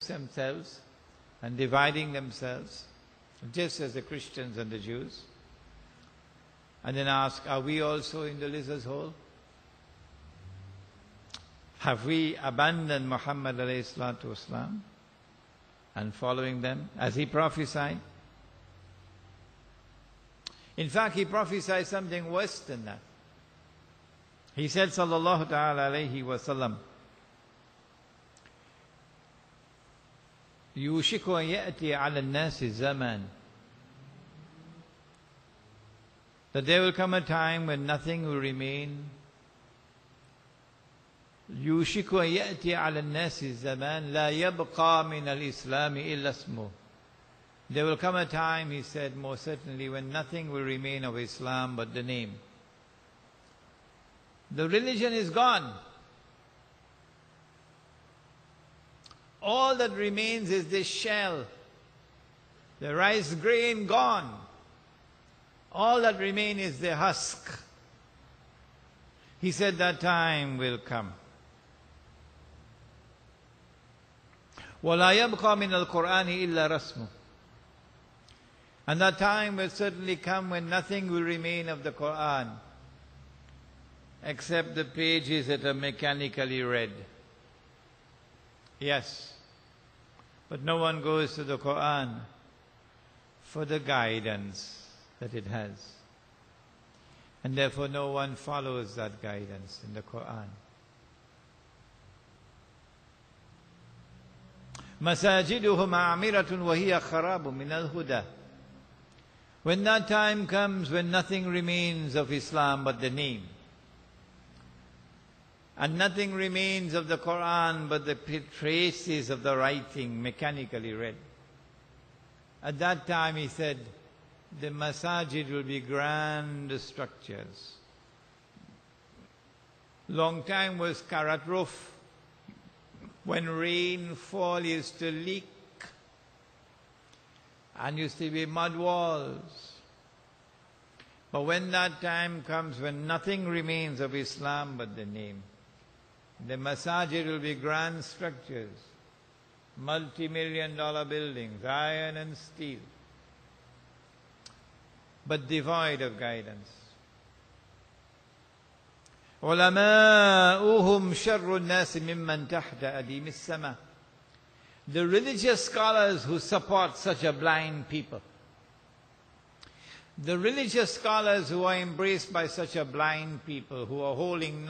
themselves and dividing themselves, just as the Christians and the Jews, and then ask, are we also in the lizard's hole? Have we abandoned Muhammad alayhi salatu wasalam and following them as he prophesied? In fact, he prophesied something worse than that. He said, sallallahu ta'ala alayhi wa sallam, يُوشِكُ أَن يَأْتِيَ عَلَى النَّاسِ الزَّمَانِ, that there will come a time when nothing will remain. يُوشِكُ أَن يَأْتِيَ عَلى النَّاسِ الزَّمَانِ لَا يَبْقَى مِنَ الْإِسْلَامِ إِلَّا اسْمُهُ. There will come a time, he said, most certainly, when nothing will remain of Islam but the name. The religion is gone. All that remains is this shell. The rice grain gone. All that remains is the husk. He said that time will come. وَلَا يَبْقَى مِنَ الْقُرْآنِ إِلَّا رَسْمُهُ. And that time will certainly come when nothing will remain of the Quran except the pages that are mechanically read. Yes, but no one goes to the Quran for the guidance that it has. And therefore no one follows that guidance in the Quran. مَسَاجِدُهُمْ عَامِرَةٌ وَهِيَ خَرَابٌ مِنَ الْهُدَى. When that time comes when nothing remains of Islam but the name, and nothing remains of the Quran but the traces of the writing mechanically read. At that time, he said, the masajid will be grand structures. Long time was karat roof. When rainfall used to leak and used to be mud walls. But when that time comes when nothing remains of Islam but the name, the masajid will be grand structures, multi-million-dollar buildings, iron and steel, but devoid of guidance. عُلَمَاؤُهُمْ شَرُّ النَّاسِ مِمَّنْ تَحْتَ أَدِيمِ السَّمَاءِ. The religious scholars who support such a blind people, the religious scholars who are embraced by such a blind people, who are holding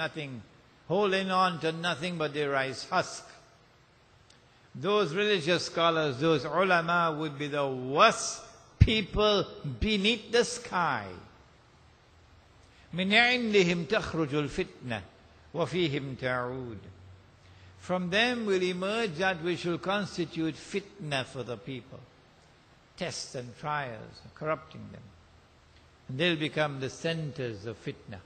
on to nothing but their rice husk, those religious scholars, those ulama, would be the worst people beneath the sky. مِنْ عِنْدِهِمْ تَخْرُجُ الْفِتْنَةِ وَفِيهِمْ تَعُودُ. From them will emerge that which will constitute fitna for the people. Tests and trials, corrupting them. And they'll become the centers of fitna.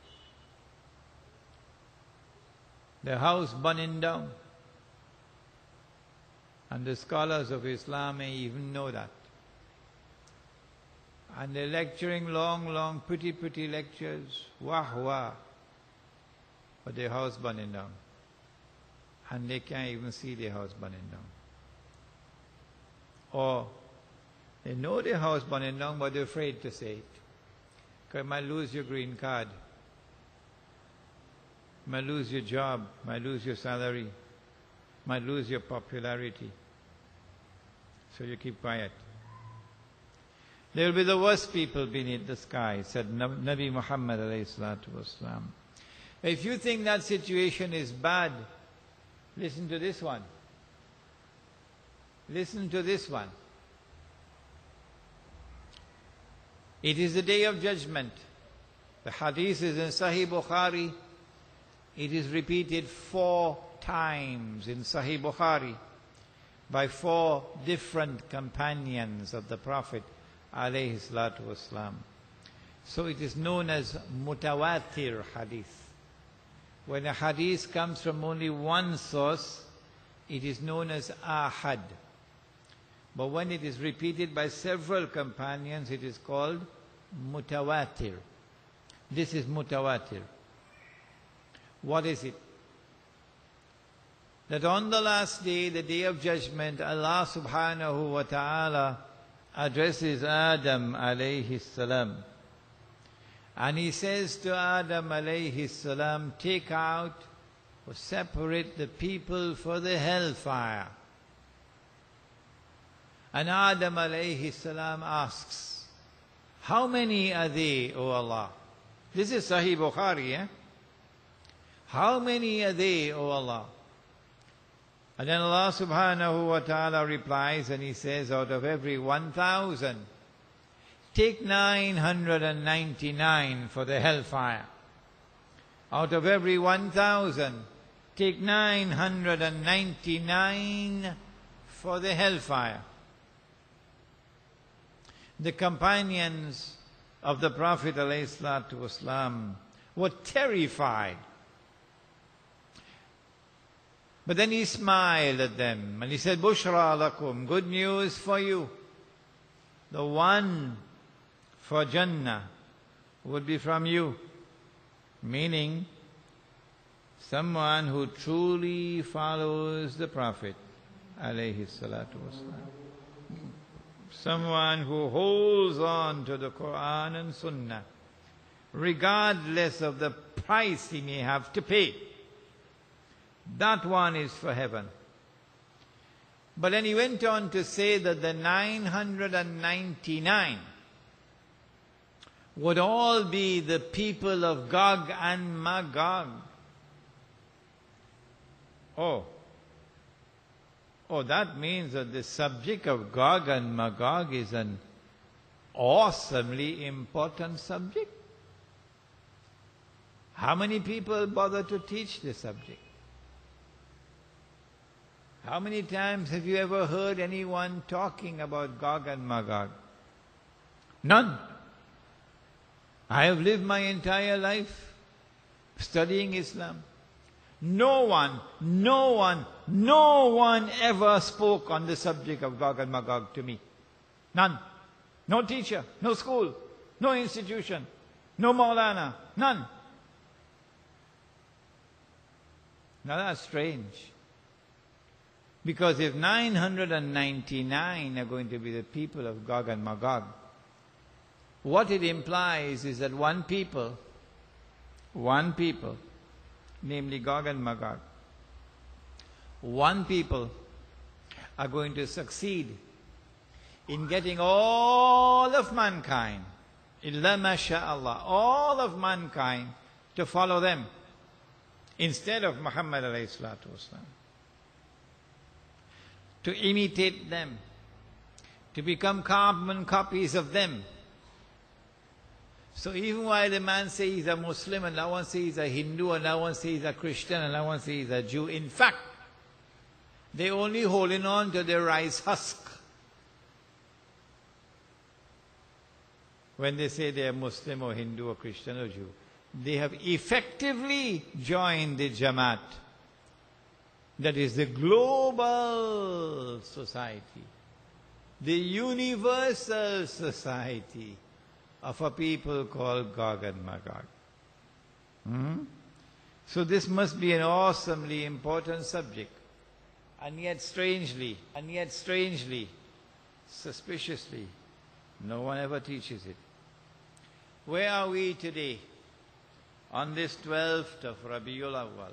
The house burning down. And the scholars of Islam may even know that. And they're lecturing long, pretty lectures. Wah. But their house burning down. And they can't even see their house burning down. Or they know their house burning down, but they're afraid to say it. Because you might lose your green card. You might lose your job. You might lose your salary. You might lose your popularity. So you keep quiet. They will be the worst people beneath the sky, said Nabi Muhammad alayhi salatu wasalam. If you think that situation is bad, listen to this one. Listen to this one. It is the day of judgment. The hadith is in Sahih Bukhari. It is repeated 4 times in Sahih Bukhari by 4 different companions of the Prophet alayhi salatu wasalam. So it is known as mutawatir hadith. When a hadith comes from only one source, it is known as ahad. But when it is repeated by several companions, it is called mutawatir. This is mutawatir. What is it? that on the last day, the day of judgment, Allah subhanahu wa ta'ala addresses Adam alayhi salam. And he says to Adam alayhi salam, take out or separate the people for the hellfire. And Adam alayhi salam asks, how many are they, O Allah? This is Sahih Bukhari, eh? How many are they, O Allah? And then Allah subhanahu wa ta'ala replies and he says, out of every 1,000, take 999 for the hellfire. Out of every 1,000, take 999 for the hellfire. The companions of the Prophet ﷺ were terrified. But then he smiled at them and he said, Bushra lakum, good news for you. The one for Jannah would be from you. Meaning, someone who truly follows the Prophet alayhi salatu wasalam. Someone who holds on to the Quran and Sunnah, regardless of the price he may have to pay. That one is for heaven. But then he went on to say that the 999 would all be the people of Gog and Magog. Oh, that means that the subject of Gog and Magog is an awesomely important subject. How many people bother to teach this subject? How many times have you ever heard anyone talking about Gog and Magog? None. I have lived my entire life studying Islam. No one ever spoke on the subject of Gog and Magog to me. None. No teacher, no school, no institution, no Maulana, none. Now that's strange. Because if 999 are going to be the people of Gog and Magog, what it implies is that one people, namely Gog and Magog, one people are going to succeed in getting all of mankind, illa masha'Allah, all of mankind to follow them instead of Muhammad alayhi salatu wasalam. To imitate them, to become carbon copies of them. So even while the man says he's a Muslim, and now one says he's a Hindu, and now one says he's a Christian, and now one says he's a Jew, in fact, they're only holding on to their rice husk. When they say they're Muslim or Hindu or Christian or Jew, they have effectively joined the Jamaat. That is the global society, the universal society of a people called Gog and Magog. So this must be an awesomely important subject. And yet strangely, suspiciously, no one ever teaches it. Where are we today on this 12th of Rabiul Awwal?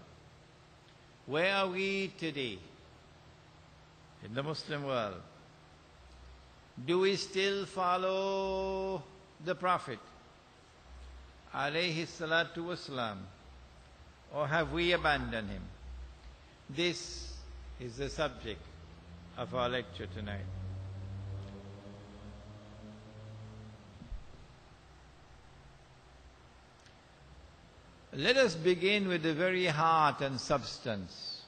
Where are we today in the Muslim world? Do we still follow the Prophet alayhi salatu wasalam, or have we abandoned him? This is the subject of our lecture tonight. Let us begin with the very heart and substance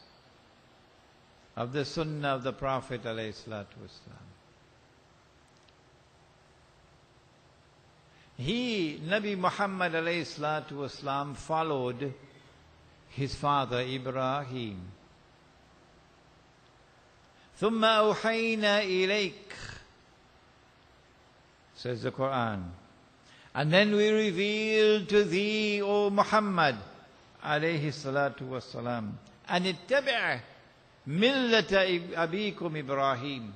of the Sunnah of the Prophet alayhi salatu wasalam. He, Nabi Muhammad alayhi salatu wasalam, followed his father Ibrahim. ثُمَّ أَوْحَيْنَا إِلَيْكَ, says the Quran. And then we revealed to thee, O Muhammad alayhi salatu wasalam, and ittabi' millata abikum Ibrahim,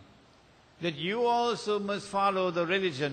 that you also must follow the religion